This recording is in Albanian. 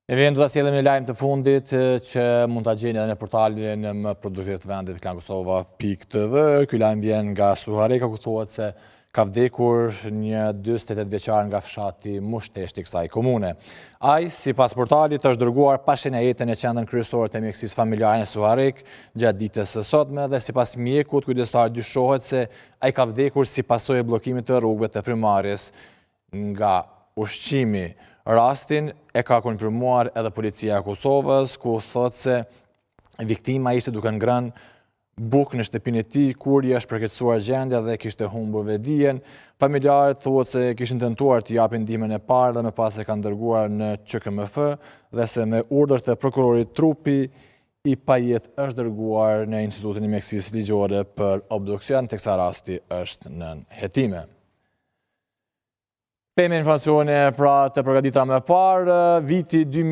Eventu ta sjellim një lajm të fundit që mund ta gjeni edhe në portalin më produktiv të vendit klankosova.tv. Ky lajm vjen nga Suhareka, ku thuhet se ka vdekur një 48 vjeçar nga fshati Mushteshti i kësaj komune. Ai, sipas portalit, është dërguar pa shenjajetën në qendrën kryesore të mjekësisë familjare në Suharek gjatë ditës së sotme dhe sipas mjekut, kujdestar dyshohet se ai ka vdekur si pasojë e bllokimit të rrugëve të frymarrjes nga ushqimi. Rastin e ka konfirmuar edhe policia e Kosovës, ku thot se viktima ishte duke ngrënë bukë në shtëpinë e tij kur i është përkeqësuar gjendja dhe kishte humbur vedijen. Familjarët thuhet se kishin tentuar të japin ndihmën e parë dhe më pas e kanë dërguar në QKMF dhe se me urdhër të prokurorit trupi i pajet është dërguar në Institutin e Mjekësisë Ligjore për obduksion, teksa rasti është nën hetime. Themi informacione pra të përgatitra më parë, viti 2000